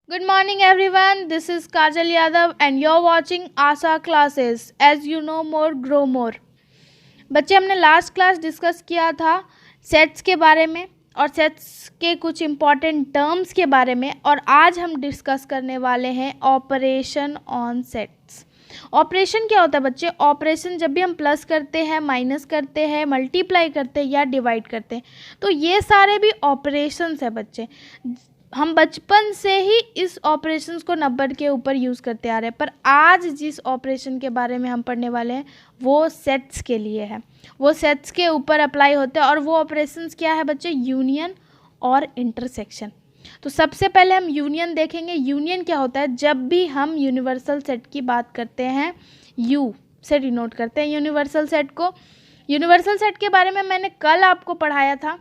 Good morning everyone. This is Kajal Yadav and you're watching ASA classes. As you know more, grow more. बच्चे हमने last class discuss किया था sets के बारे में और सेट्स के कुछ इम्पॉर्टेंट टर्म्स के बारे में, और आज हम डिस्कस करने वाले हैं ऑपरेशन ऑन सेट्स। ऑपरेशन क्या होता है बच्चे? ऑपरेशन जब भी हम प्लस करते हैं, माइनस करते हैं, मल्टीप्लाई करते हैं या डिवाइड करते हैं, तो ये सारे भी ऑपरेशंस है बच्चे। हम बचपन से ही इस ऑपरेशंस को नंबर के ऊपर यूज़ करते आ रहे हैं, पर आज जिस ऑपरेशन के बारे में हम पढ़ने वाले हैं वो सेट्स के लिए है, वो सेट्स के ऊपर अप्लाई होते हैं। और वो ऑपरेशंस क्या है बच्चे? यूनियन और इंटरसेक्शन। तो सबसे पहले हम यूनियन देखेंगे। यूनियन क्या होता है? जब भी हम यूनिवर्सल सेट की बात करते हैं, यू से डिनोट करते हैं यूनिवर्सल सेट को। यूनिवर्सल सेट के बारे में मैंने कल आपको पढ़ाया था।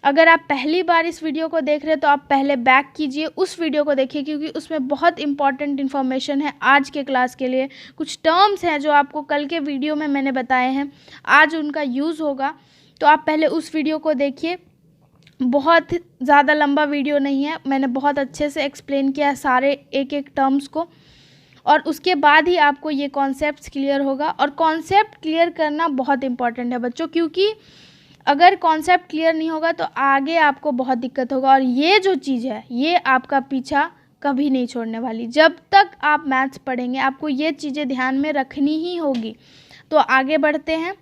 अगर आप पहली बार इस वीडियो को देख रहे हैं तो आप पहले बैक कीजिए, उस वीडियो को देखिए, क्योंकि उसमें बहुत इंपॉर्टेंट इन्फॉर्मेशन है आज के क्लास के लिए। कुछ टर्म्स हैं जो आपको कल के वीडियो में मैंने बताए हैं, आज उनका यूज़ होगा, तो आप पहले उस वीडियो को देखिए। बहुत ज़्यादा लंबा वीडियो नहीं है, मैंने बहुत अच्छे से एक्सप्लेन किया है सारे एक एक टर्म्स को, और उसके बाद ही आपको ये कॉन्सेप्ट्स क्लियर होगा। और कॉन्सेप्ट क्लियर करना बहुत इंपॉर्टेंट है बच्चों, क्योंकि अगर कॉन्सेप्ट क्लियर नहीं होगा तो आगे आपको बहुत दिक्कत होगा। और ये जो चीज़ है ये आपका पीछा कभी नहीं छोड़ने वाली। जब तक आप मैथ्स पढ़ेंगे आपको ये चीज़ें ध्यान में रखनी ही होगी। तो आगे बढ़ते हैं।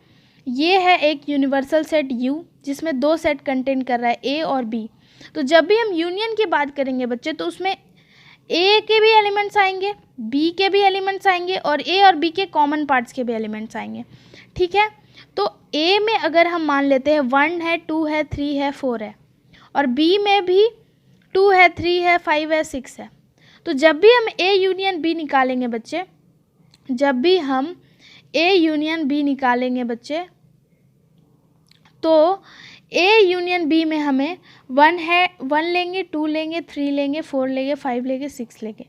ये है एक यूनिवर्सल सेट यू, जिसमें दो सेट कंटेन कर रहा है, ए और बी। तो जब भी हम यूनियन की बात करेंगे बच्चे, तो उसमें ए के भी एलिमेंट्स आएंगे, बी के भी एलिमेंट्स आएंगे, और ए और बी के कॉमन पार्ट्स के भी एलिमेंट्स आएंगे। ठीक है, तो ए में अगर हम मान लेते हैं 1 है, 2 है, 3 है, 4 है, और बी में भी 2 है, 3 है, 5 है, 6 है। तो जब भी हम ए यूनियन बी निकालेंगे बच्चे, जब भी हम ए यूनियन बी निकालेंगे बच्चे, तो ए यूनियन बी में हमें 1 लेंगे, 2 लेंगे, 3 लेंगे, 4 लेंगे, 5 लेंगे, 6 लेंगे।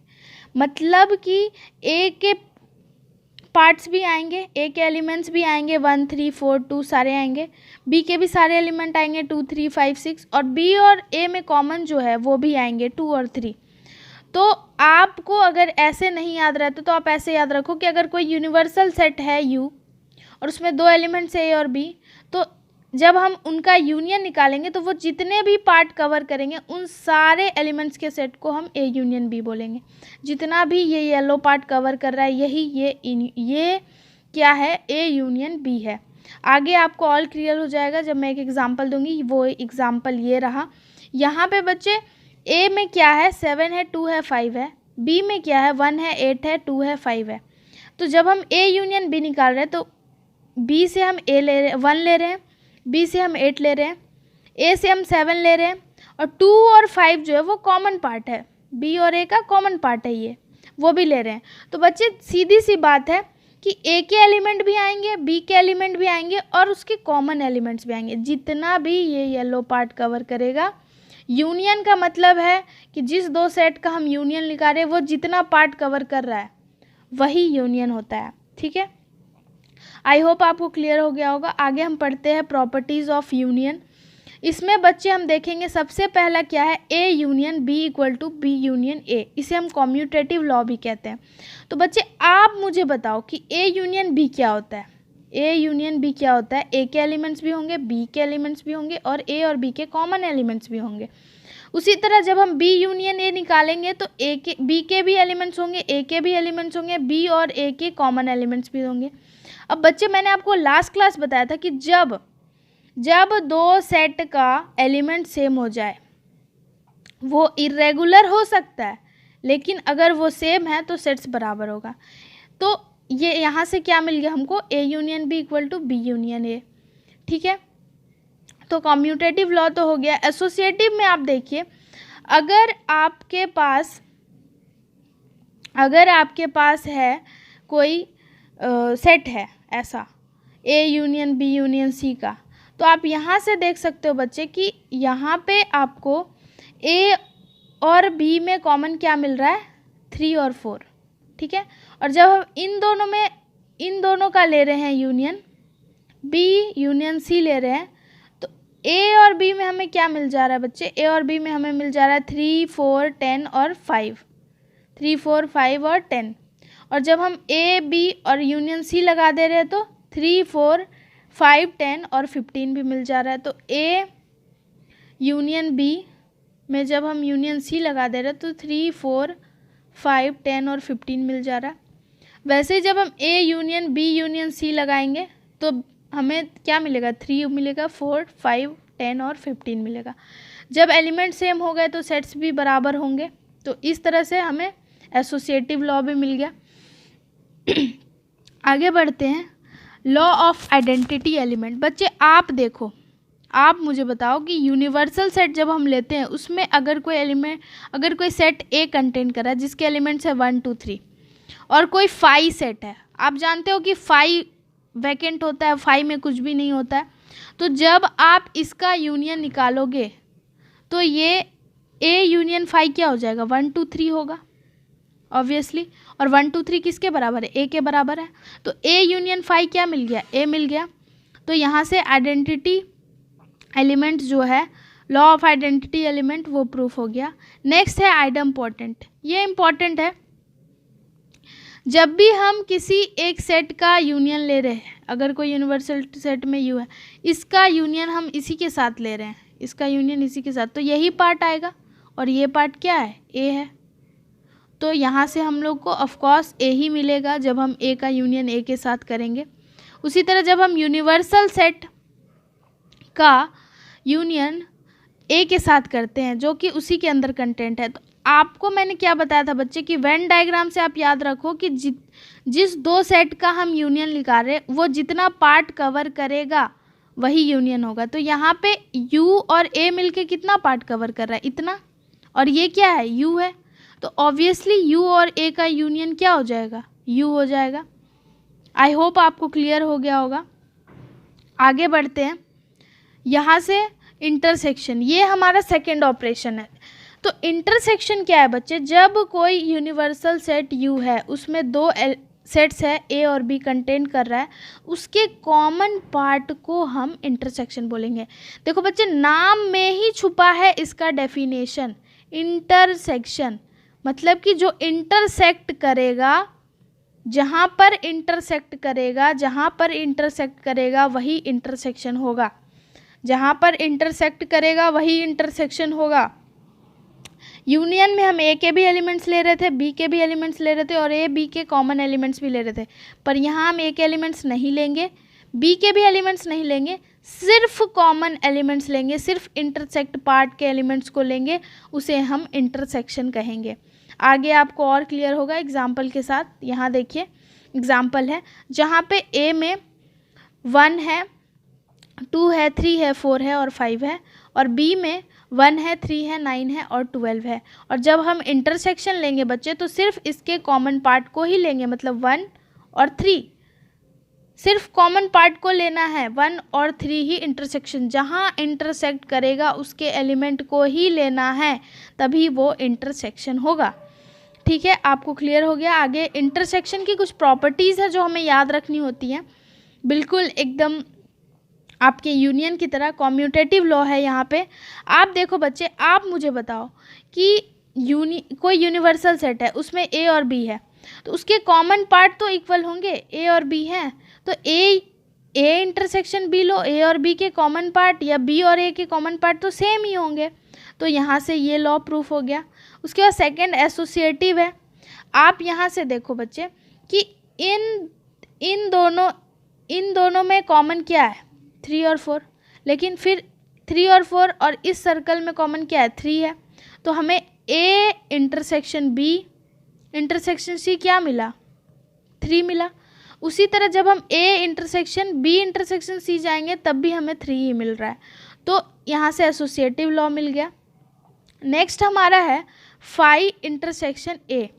मतलब कि ए के पार्ट्स भी आएंगे, ए के एलिमेंट्स भी आएंगे, 1 3 4 2 सारे आएंगे, बी के भी सारे एलिमेंट आएंगे 2 3 5 6, और बी और ए में कॉमन जो है वो भी आएंगे 2 और 3। तो आपको अगर ऐसे नहीं याद रहते तो आप ऐसे याद रखो कि अगर कोई यूनिवर्सल सेट है यू और उसमें दो एलिमेंट्स ए और बी, तो जब हम उनका यूनियन निकालेंगे तो वो जितने भी पार्ट कवर करेंगे उन सारे एलिमेंट्स के सेट को हम ए यूनियन बी बोलेंगे। जितना भी ये येलो पार्ट कवर कर रहा है यही ये क्या है? ए यूनियन बी है। आगे आपको ऑल क्लियर हो जाएगा जब मैं एक एग्जांपल दूंगी। वो एग्जांपल ये रहा। यहाँ पे बच्चे ए में क्या है? 7 है, 2 है, 5 है। बी में क्या है? 1 है, 8 है, 2 है, 5 है। तो जब हम ए यूनियन बी निकाल रहे हैं तो बी से हम ए ले रहे 1 ले रहे हैं, बी से हम 8 ले रहे हैं, ए से हम 7 ले रहे हैं, और 2 और 5 जो है वो कॉमन पार्ट है, बी और ए का कॉमन पार्ट है, ये वो भी ले रहे हैं। तो बच्चे सीधी सी बात है कि ए के एलिमेंट भी आएंगे, बी के एलिमेंट भी आएंगे, और उसके कॉमन एलिमेंट्स भी आएंगे। जितना भी ये येलो पार्ट कवर करेगा, यूनियन का मतलब है कि जिस दो सेट का हम यूनियन निकाल रहे हैं वो जितना पार्ट कवर कर रहा है वही यूनियन होता है। ठीक है, आई होप आपको क्लियर हो गया होगा। आगे हम पढ़ते हैं प्रॉपर्टीज़ ऑफ यूनियन। इसमें बच्चे हम देखेंगे सबसे पहला क्या है? A union B equal to B union A. इसे हम कॉम्यूटेटिव लॉ भी कहते हैं। तो बच्चे आप मुझे बताओ कि ए यूनियन बी क्या होता है? ए यूनियन बी क्या होता है? ए के एलिमेंट्स भी होंगे, बी के एलिमेंट्स भी होंगे, और ए और बी के कॉमन एलिमेंट्स भी होंगे। उसी तरह जब हम बी यूनियन ए निकालेंगे तो ए के बी के भी एलिमेंट्स होंगे, ए के भी एलिमेंट्स होंगे, बी और ए के कॉमन एलिमेंट्स भी होंगे। अब बच्चे मैंने आपको लास्ट क्लास बताया था कि जब दो सेट का एलिमेंट सेम हो जाए, वो इरेगुलर हो सकता है लेकिन अगर वो सेम है तो सेट्स बराबर होगा। तो ये यहाँ से क्या मिल गया हमको? A union B equal to B union A. ठीक है, तो कॉम्यूटेटिव लॉ तो हो गया। एसोसिएटिव में आप देखिए, अगर आपके पास है कोई सेट है ऐसा A union B union C का, तो आप यहाँ से देख सकते हो बच्चे कि यहाँ पे आपको ए और बी में कॉमन क्या मिल रहा है? 3 और 4। ठीक है, और जब हम इन दोनों का ले रहे हैं यूनियन, बी यूनियन सी ले रहे हैं, तो ए और बी में हमें क्या मिल जा रहा है बच्चे, ए और बी में हमें मिल जा रहा है 3, 4, 10 और 5, 3, 4, 5 और 10। और जब हम ए बी और यूनियन सी लगा दे रहे हैं तो 3, 4, 5, 10 और 15 भी मिल जा रहा है। तो ए यूनियन बी में जब हम यूनियन सी लगा दे रहे हैं तो 3, 4, 5, 10 और 15 मिल जा रहा है। वैसे ही जब हम A union B union C लगाएंगे तो हमें क्या मिलेगा, 3 मिलेगा, 4, 5, 10 और 15 मिलेगा। जब एलिमेंट सेम हो गए तो सेट्स भी बराबर होंगे। तो इस तरह से हमें एसोसिएटिव लॉ भी मिल गया। आगे बढ़ते हैं, लॉ ऑफ आइडेंटिटी एलिमेंट। बच्चे आप देखो, आप मुझे बताओ कि यूनिवर्सल सेट जब हम लेते हैं उसमें अगर कोई एलिमेंट, अगर कोई सेट ए कंटेन कर रहा है जिसके एलिमेंट्स है 1, 2, 3 और कोई 5 सेट है, आप जानते हो कि 5 वैकेंट होता है, 5 में कुछ भी नहीं होता है। तो जब आप इसका यूनियन निकालोगे तो ये ए यूनियन 5 क्या हो जाएगा, 1, 2, 3 होगा ऑब्वियसली। और 1, 2, 3 किसके बराबर है, ए के बराबर है। तो ए यूनियन 5 क्या मिल गया, ए मिल गया। तो यहाँ से आइडेंटिटी एलिमेंट जो है, लॉ ऑफ आइडेंटिटी एलिमेंट, वो प्रूफ हो गया। नेक्स्ट है आइडम्पोर्टेंट। ये इम्पॉर्टेंट है, जब भी हम किसी एक सेट का यूनियन ले रहे हैं, अगर कोई यूनिवर्सल सेट में यू है, इसका यूनियन हम इसी के साथ ले रहे हैं, इसका यूनियन इसी के साथ, तो यही पार्ट आएगा और ये पार्ट क्या है, ए है। तो यहाँ से हम लोग को ऑफकोर्स ए ही मिलेगा जब हम ए का यूनियन ए के साथ करेंगे। उसी तरह जब हम यूनिवर्सल सेट का यूनियन ए के साथ करते हैं जो कि उसी के अंदर कंटेंट है, तो आपको मैंने क्या बताया था बच्चे कि वेन डायग्राम से आप याद रखो कि जिस दो सेट का हम यूनियन निकाल रहे हैं वो जितना पार्ट कवर करेगा वही यूनियन होगा। तो यहाँ पे यू और ए मिलके कितना पार्ट कवर कर रहा है, इतना, और ये क्या है, यू है। तो ऑब्वियसली यू और ए का यूनियन क्या हो जाएगा, यू हो जाएगा। आई होप आपको क्लियर हो गया होगा। आगे बढ़ते हैं, यहाँ से इंटरसेक्शन, ये हमारा सेकेंड ऑपरेशन है। तो इंटरसेक्शन क्या है बच्चे, जब कोई यूनिवर्सल सेट यू है उसमें दो सेट्स है ए और बी कंटेन कर रहा है, उसके कॉमन पार्ट को हम इंटरसेक्शन बोलेंगे। देखो बच्चे, नाम में ही छुपा है इसका डेफिनेशन, इंटरसेक्शन मतलब कि जो इंटरसेक्ट करेगा, जहाँ पर इंटरसेक्ट करेगा, जहाँ पर इंटरसेक्ट करेगा वही इंटरसेक्शन होगा, जहाँ पर इंटरसेक्ट करेगा वही इंटरसेक्शन होगा। यूनियन में हम ए के भी एलिमेंट्स ले रहे थे, बी के भी एलिमेंट्स ले रहे थे और ए बी के कॉमन एलिमेंट्स भी ले रहे थे, पर यहाँ हम ए के एलिमेंट्स नहीं लेंगे, बी के भी एलिमेंट्स नहीं लेंगे, सिर्फ कॉमन एलिमेंट्स लेंगे, सिर्फ इंटरसेक्ट पार्ट के एलिमेंट्स को लेंगे, उसे हम इंटरसेक्शन कहेंगे। आगे आपको और क्लियर होगा एग्जाम्पल के साथ। यहाँ देखिए एग्जाम्पल है जहाँ पे ए में 1 है, 2 है, 3 है, 4 है और 5 है, और बी में 1 है, 3 है, 9 है और 12 है। और जब हम इंटरसेक्शन लेंगे बच्चे तो सिर्फ इसके कॉमन पार्ट को ही लेंगे, मतलब 1 और 3, सिर्फ कॉमन पार्ट को लेना है, 1 और 3 ही इंटरसेक्शन, जहाँ इंटरसेक्ट करेगा उसके एलिमेंट को ही लेना है, तभी वो इंटरसेक्शन होगा। ठीक है, आपको क्लियर हो गया। आगे इंटरसेक्शन की कुछ प्रॉपर्टीज़ है जो हमें याद रखनी होती हैं, बिल्कुल एकदम आपके यूनियन की तरह कॉम्यूटेटिव लॉ है यहाँ पे। आप देखो बच्चे, आप मुझे बताओ कि कोई यूनिवर्सल सेट है उसमें ए और बी है, तो उसके कॉमन पार्ट तो इक्वल होंगे, ए और बी हैं, तो ए इंटरसेक्शन बी लो, ए और बी के कॉमन पार्ट या बी और ए के कॉमन पार्ट तो सेम ही होंगे। तो यहाँ से ये लॉ प्रूफ हो गया। उसके बाद सेकंड एसोसिएटिव है। आप यहाँ से देखो बच्चे कि इन दोनों में कॉमन क्या है, 3 और 4, लेकिन फिर 3 और 4 और इस सर्कल में कॉमन क्या है, 3 है। तो हमें A intersection B intersection C क्या मिला, 3 मिला। उसी तरह जब हम A intersection B intersection C जाएंगे तब भी हमें 3 ही मिल रहा है। तो यहाँ से एसोसिएटिव लॉ मिल गया। नेक्स्ट हमारा है फाई इंटरसेक्शन ए।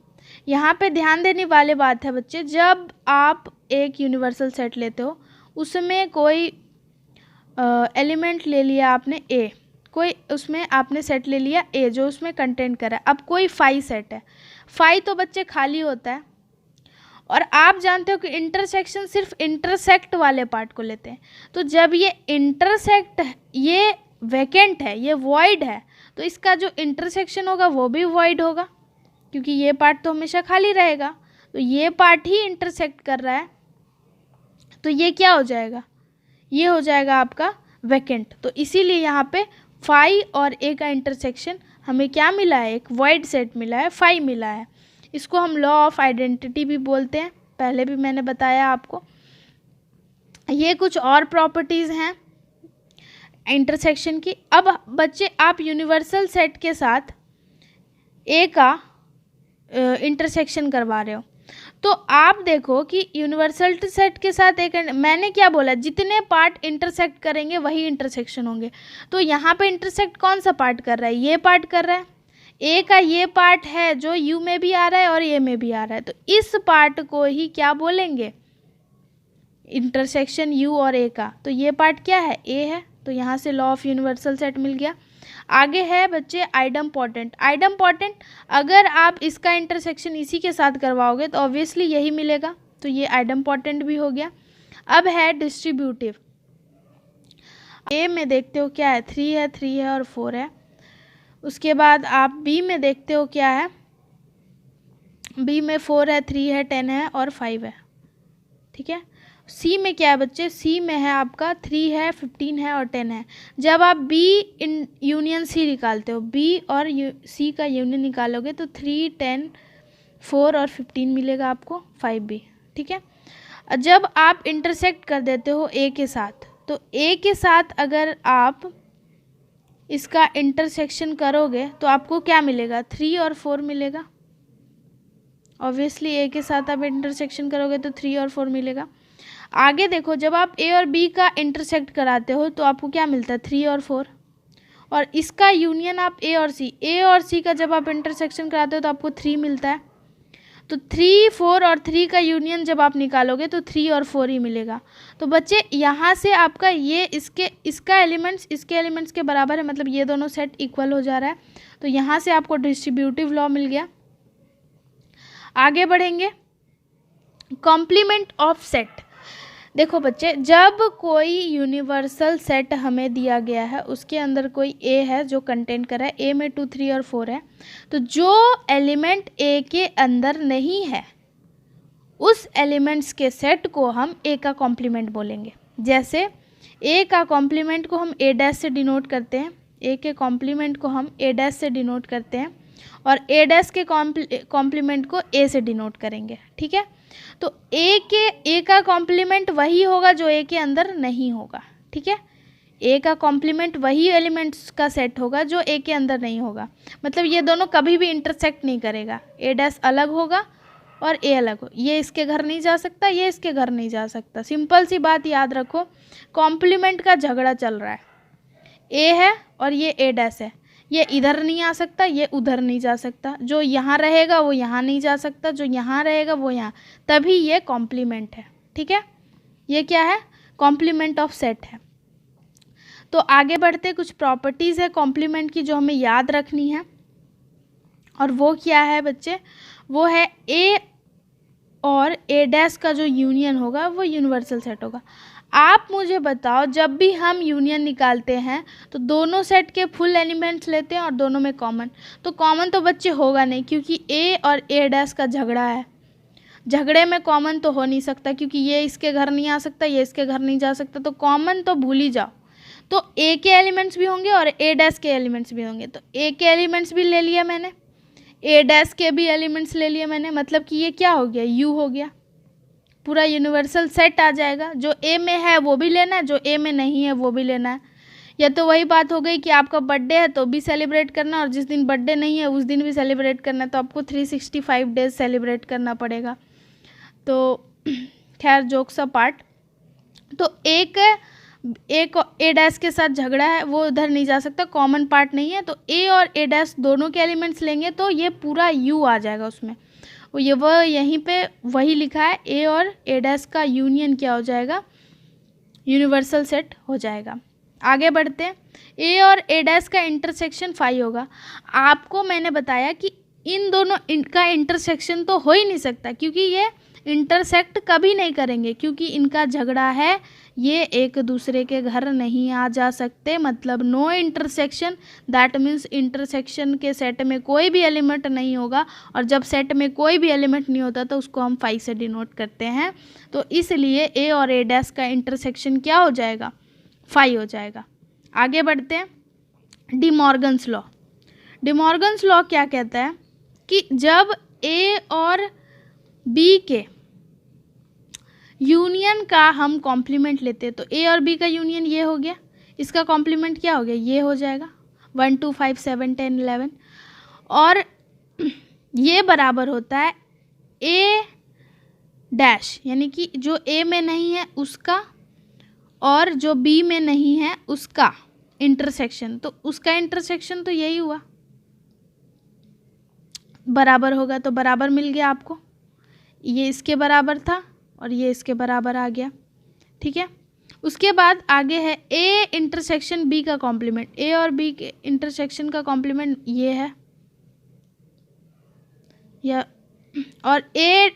यहाँ पे ध्यान देने वाली बात है बच्चे, जब आप एक यूनिवर्सल सेट लेते हो उसमें कोई एलिमेंट ले लिया आपने ए, कोई उसमें आपने सेट ले लिया ए जो उसमें कंटेंट करा, अब कोई फाई सेट है, फाई तो बच्चे खाली होता है और आप जानते हो कि इंटरसेक्शन सिर्फ इंटरसेक्ट वाले पार्ट को लेते हैं। तो जब ये इंटरसेक्ट, ये वैकेंट है, ये वॉइड है, तो इसका जो इंटरसेक्शन होगा वो भी वॉइड होगा, क्योंकि ये पार्ट तो हमेशा खाली रहेगा। तो ये पार्ट ही इंटरसेक्ट कर रहा है, तो ये क्या हो जाएगा, ये हो जाएगा आपका वैकेंट। तो इसीलिए यहाँ पे फाई और ए का इंटरसेक्शन हमें क्या मिला है, एक वॉइड सेट मिला है, फाई मिला है। इसको हम लॉ ऑफ आइडेंटिटी भी बोलते हैं, पहले भी मैंने बताया आपको। ये कुछ और प्रॉपर्टीज़ हैं इंटरसेक्शन की। अब बच्चे आप यूनिवर्सल सेट के साथ ए का इंटरसेक्शन करवा रहे हो, तो आप देखो कि यूनिवर्सल सेट के साथ एक, मैंने क्या बोला, जितने पार्ट इंटरसेक्ट करेंगे वही इंटरसेक्शन होंगे। तो यहाँ पे इंटरसेक्ट कौन सा पार्ट कर रहा है, ये पार्ट कर रहा है। ए का ये पार्ट है जो यू में भी आ रहा है और ए में भी आ रहा है, तो इस पार्ट को ही क्या बोलेंगे, इंटरसेक्शन यू और ए का। तो ये पार्ट क्या है, ए है, तो यहाँ से लॉ ऑफ यूनिवर्सल सेट मिल गया। आगे है बच्चे आइडम्पोटेंट। आइडम्पोटेंट, अगर आप इसका इंटरसेक्शन इसी के साथ करवाओगे तो ऑब्वियसली यही मिलेगा, तो ये आइडम्पोटेंट भी हो गया। अब है डिस्ट्रीब्यूटिव। ए में देखते हो क्या है, 3 है और 4 है। उसके बाद आप बी में देखते हो क्या है, बी में 4 है, 3 है, 10 है और 5 है, ठीक है। सी में क्या है बच्चे, सी में है आपका 3 है, 15 है और 10 है। जब आप बी इन यूनियन सी निकालते हो, बी और सी का यूनियन निकालोगे तो 3, 10, 4 और 15 मिलेगा आपको, 5 भी, ठीक है। जब आप इंटरसेक्ट कर देते हो ए के साथ, तो ए के साथ अगर आप इसका इंटरसेक्शन करोगे तो आपको क्या मिलेगा, 3 और 4 मिलेगा। ऑब्वियसली ए के साथ आप इंटरसेक्शन करोगे तो 3 और 4 मिलेगा। आगे देखो, जब आप ए और बी का इंटरसेक्ट कराते हो तो आपको क्या मिलता है, 3 और 4। और इसका यूनियन आप ए और सी का जब आप इंटरसेक्शन कराते हो तो आपको 3 मिलता है। तो 3, 4 और 3 का यूनियन जब आप निकालोगे तो 3 और 4 ही मिलेगा। तो बच्चे यहाँ से आपका ये इसका एलिमेंट्स इसके एलिमेंट्स के बराबर है, मतलब ये दोनों सेट इक्वल हो जा रहा है। तो यहाँ से आपको डिस्ट्रीब्यूटिव लॉ मिल गया। आगे बढ़ेंगे, कॉम्प्लीमेंट ऑफ सेट। देखो बच्चे, जब कोई यूनिवर्सल सेट हमें दिया गया है, उसके अंदर कोई ए है जो कंटेन कर रहा है, ए में 2, 3 और 4 है, तो जो एलिमेंट ए के अंदर नहीं है उस एलिमेंट्स के सेट को हम ए का कॉम्प्लीमेंट बोलेंगे। जैसे ए का कॉम्प्लीमेंट को हम ए डैश से डिनोट करते हैं, ए के कॉम्प्लीमेंट को हम ए डैश से डिनोट करते हैं, और ए डैश के कॉम्प्लीमेंट को ए से डिनोट करेंगे, ठीक है। तो ए का कॉम्प्लीमेंट वही होगा जो ए के अंदर नहीं होगा, ठीक है। ए का कॉम्प्लीमेंट वही एलिमेंट्स का सेट होगा जो ए के अंदर नहीं होगा, मतलब ये दोनों कभी भी इंटरसेक्ट नहीं करेगा। ए डैश अलग होगा और ए अलग हो, ये इसके घर नहीं जा सकता, ये इसके घर नहीं जा सकता। सिंपल सी बात याद रखो, कॉम्प्लीमेंट का झगड़ा चल रहा है, ए है और ये ए डैश है, ये इधर नहीं आ सकता, ये उधर नहीं जा सकता, जो यहाँ रहेगा वो यहाँ नहीं जा सकता, जो यहाँ रहेगा वो यहाँ, तभी ये कॉम्प्लीमेंट है, ठीक है। ये क्या है, कॉम्प्लीमेंट ऑफ सेट है। तो आगे बढ़ते, कुछ प्रॉपर्टीज़ है कॉम्प्लीमेंट की जो हमें याद रखनी है, और वो क्या है बच्चे, वो है ए और ए डैश का जो यूनियन होगा वो यूनिवर्सल सेट होगा। आप मुझे बताओ, जब भी हम यूनियन निकालते हैं तो दोनों सेट के फुल एलिमेंट्स लेते हैं और दोनों में कॉमन, तो कॉमन तो बच्चे होगा नहीं, क्योंकि ए और ए डैश का झगड़ा है, झगड़े में कॉमन तो हो नहीं सकता, क्योंकि ये इसके घर नहीं आ सकता, ये इसके घर नहीं जा सकता, तो कॉमन तो भूल ही जाओ। तो ए के एलिमेंट्स भी होंगे और ए डैश के एलिमेंट्स भी होंगे, तो ए के एलिमेंट्स भी ले लिया मैंने, ए डैश के भी एलिमेंट्स ले लिए मैंने, मतलब कि ये क्या हो गया, यू हो गया, पूरा यूनिवर्सल सेट आ जाएगा। जो ए में है वो भी लेना है, जो ए में नहीं है वो भी लेना है। या तो वही बात हो गई कि आपका बर्थडे है तो भी सेलिब्रेट करना, और जिस दिन बर्थडे नहीं है उस दिन भी सेलिब्रेट करना है, तो आपको 365 डेज सेलिब्रेट करना पड़ेगा। तो खैर जोक्स अपार्ट, तो एक ए डैश के साथ झगड़ा है, वो उधर नहीं जा सकता, कॉमन पार्ट नहीं है, तो ए और ए डैश दोनों के एलिमेंट्स लेंगे तो ये पूरा यू आ जाएगा उसमें। वह यहीं पे वही लिखा है, ए और ए डैश का यूनियन क्या हो जाएगा, यूनिवर्सल सेट हो जाएगा। आगे बढ़ते हैं, ए और ए डैश का इंटरसेक्शन 5 होगा। आपको मैंने बताया कि इन दोनों का इंटरसेक्शन तो हो ही नहीं सकता, क्योंकि ये इंटरसेक्ट कभी नहीं करेंगे क्योंकि इनका झगड़ा है, ये एक दूसरे के घर नहीं आ जा सकते। मतलब no intersection, that means intersection के सेट में कोई भी एलिमेंट नहीं होगा, और जब सेट में कोई भी एलिमेंट नहीं होता तो उसको हम फाई से डिनोट करते हैं। तो इसलिए ए और ए डैश का इंटरसेक्शन क्या हो जाएगा, फाई हो जाएगा। आगे बढ़ते हैं, D Morgan's law. D Morgan's law क्या कहता है कि जब ए और बी के यूनियन का हम कॉम्प्लीमेंट लेते हैं, तो ए और बी का यूनियन ये हो गया, इसका कॉम्प्लीमेंट क्या हो गया, ये हो जाएगा 1 2 5 7 10 11, और ये बराबर होता है ए डैश, यानी कि जो ए में नहीं है उसका और जो बी में नहीं है उसका इंटरसेक्शन। तो उसका इंटरसेक्शन तो यही हुआ, बराबर होगा तो बराबर मिल गया आपको, ये इसके बराबर था और ये इसके बराबर आ गया। ठीक है, उसके बाद आगे है ए इंटरसेक्शन बी का कॉम्प्लीमेंट। ए और बी के इंटरसेक्शन का कॉम्प्लीमेंट ये है, या और ए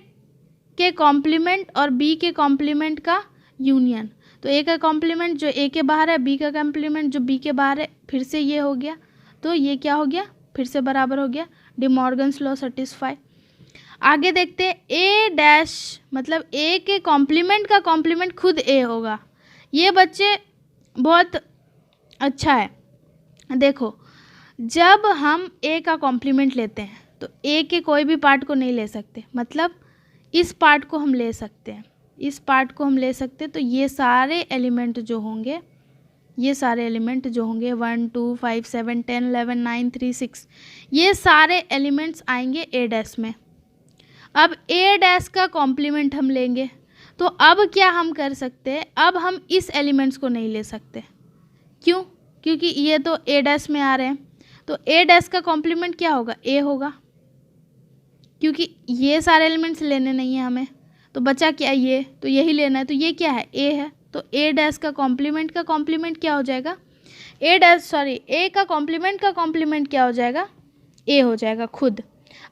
के कॉम्प्लीमेंट और बी के कॉम्प्लीमेंट का यूनियन। तो ए का कॉम्प्लीमेंट जो ए के बाहर है, बी का कॉम्प्लीमेंट जो बी के बाहर है, फिर से ये हो गया, तो ये क्या हो गया, फिर से बराबर हो गया। D Morgan's law satisfy. आगे देखते हैं, ए डैश मतलब ए के कॉम्प्लीमेंट का कॉम्प्लीमेंट खुद ए होगा। ये बच्चे बहुत अच्छा है, देखो जब हम ए का कॉम्प्लीमेंट लेते हैं तो ए के कोई भी पार्ट को नहीं ले सकते, मतलब इस पार्ट को हम ले सकते हैं, इस पार्ट को हम ले सकते हैं। तो ये सारे एलिमेंट जो होंगे, ये सारे एलिमेंट जो होंगे 1 2 5 7 10 11 9 3 6, ये सारे एलिमेंट्स आएंगे ए डैश में। अब ए डैश का कॉम्प्लीमेंट हम लेंगे, तो अब क्या हम कर सकते हैं, अब हम इस एलिमेंट्स को नहीं ले सकते। क्यों? क्योंकि ये तो ए डैश में आ रहे हैं, तो ए डैश का कॉम्प्लीमेंट क्या होगा, ए होगा, क्योंकि ये सारे एलिमेंट्स लेने नहीं है हमें, तो बचा क्या, ये तो यही लेना है, तो ये क्या है, ए है। तो ए डैश का कॉम्प्लीमेंट क्या हो जाएगा, ए का कॉम्प्लीमेंट का कॉम्प्लीमेंट क्या हो जाएगा, ए हो जाएगा खुद।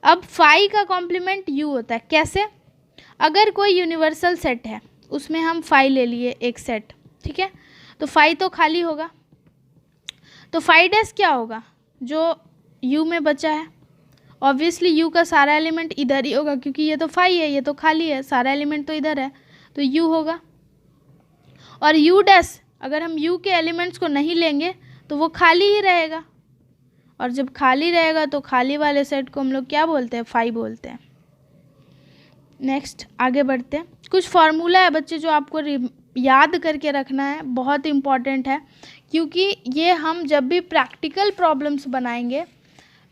अब फाई का कॉम्प्लीमेंट यू होता है, कैसे, अगर कोई यूनिवर्सल सेट है उसमें हम फाई ले लिए एक सेट, ठीक है, तो फाई तो खाली होगा, तो फाई डैश क्या होगा, जो यू में बचा है, ऑब्वियसली यू का सारा एलिमेंट इधर ही होगा, क्योंकि ये तो फाई है, ये तो खाली है, सारा एलिमेंट तो इधर है, तो यू होगा। और यू डैश, अगर हम यू के एलिमेंट्स को नहीं लेंगे तो वो खाली ही रहेगा, और जब खाली रहेगा तो खाली वाले सेट को हम लोग क्या बोलते हैं, फाई बोलते हैं। नेक्स्ट आगे बढ़ते हैं, कुछ फार्मूला है बच्चे जो आपको याद करके रखना है, बहुत इम्पॉर्टेंट है, क्योंकि ये हम जब भी प्रैक्टिकल प्रॉब्लम्स बनाएंगे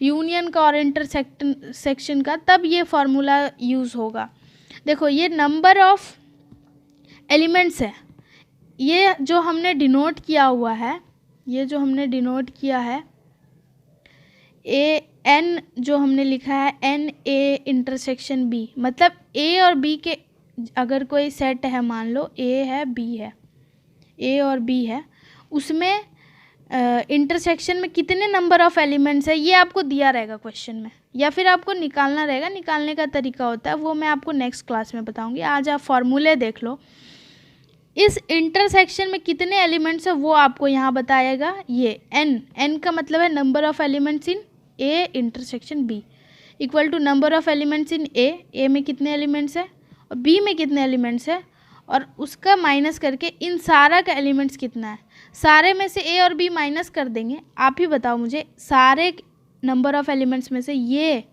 यूनियन का और इंटरसेक्शन का, तब ये फार्मूला यूज़ होगा। देखो ये नंबर ऑफ एलिमेंट्स है, ये जो हमने डिनोट किया हुआ है, ये जो हमने डिनोट किया है ए एन, जो हमने लिखा है एन ए इंटरसेक्शन बी, मतलब ए और बी के अगर कोई सेट है, मान लो ए है बी है, ए और बी है, उसमें इंटरसेक्शन में कितने नंबर ऑफ एलिमेंट्स है ये आपको दिया रहेगा क्वेश्चन में, या फिर आपको निकालना रहेगा। निकालने का तरीका होता है वो मैं आपको नेक्स्ट क्लास में बताऊंगी, आज आप फॉर्मूले देख लो। इस इंटरसेक्शन में कितने एलिमेंट्स है वो आपको यहाँ बताएगा, ये एन का मतलब है number of elements in A intersection B equal to number of elements in A में कितने एलिमेंट्स है और बी में कितने एलिमेंट्स है, और उसका माइनस करके इन सारा का एलिमेंट्स कितना है। सारे में से ए और बी माइनस कर देंगे, आप ही बताओ मुझे, सारे नंबर ऑफ एलिमेंट्स में से ये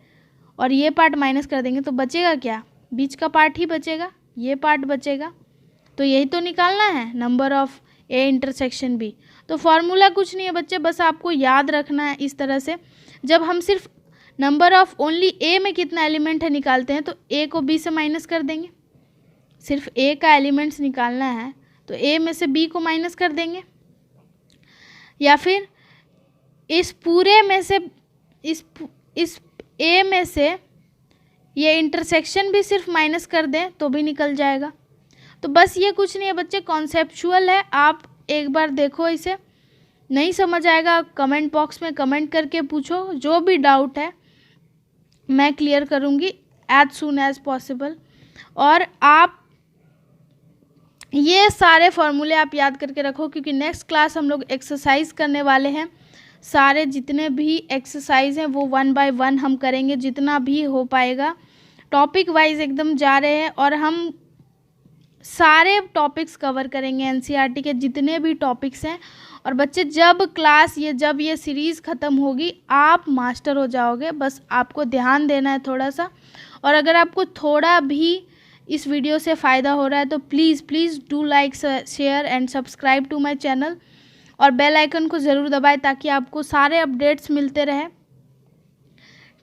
और ये पार्ट माइनस कर देंगे तो बचेगा क्या, बीच का पार्ट ही बचेगा, ये पार्ट बचेगा। तो यही तो निकालना है, number of A intersection B. तो फॉर्मूला कुछ नहीं है बच्चे, बस आपको याद रखना है इस तरह से। जब हम सिर्फ नंबर ऑफ ओनली ए में कितना एलिमेंट है निकालते हैं, तो ए को बी से माइनस कर देंगे, सिर्फ ए का एलिमेंट्स निकालना है तो ए में से बी को माइनस कर देंगे, या फिर इस पूरे में से इस ए में से ये इंटरसेक्शन भी सिर्फ माइनस कर दें तो भी निकल जाएगा। तो बस ये कुछ नहीं है बच्चे, कॉन्सेप्चुअल है, आप एक बार देखो इसे, नहीं समझ आएगा कमेंट बॉक्स में कमेंट करके पूछो, जो भी डाउट है मैं क्लियर करूँगी एज सून एज पॉसिबल। और आप ये सारे फॉर्मूले आप याद करके रखो, क्योंकि नेक्स्ट क्लास हम लोग एक्सरसाइज करने वाले हैं। सारे जितने भी एक्सरसाइज हैं वो 1 बाय 1 हम करेंगे, जितना भी हो पाएगा। टॉपिक वाइज एकदम जा रहे हैं और हम सारे टॉपिक्स कवर करेंगे, एनसीईआरटी के जितने भी टॉपिक्स हैं। और बच्चे जब ये सीरीज़ ख़त्म होगी आप मास्टर हो जाओगे, बस आपको ध्यान देना है थोड़ा सा। और अगर आपको थोड़ा भी इस वीडियो से फ़ायदा हो रहा है तो please do like, share and subscribe to my channel, और बेल आइकन को ज़रूर दबाएं ताकि आपको सारे अपडेट्स मिलते रहे।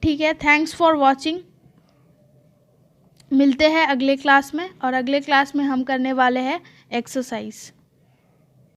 ठीक है, थैंक्स फॉर वॉचिंग। मिलते हैं अगले क्लास में, और अगले क्लास में हम करने वाले हैं एक्सरसाइज।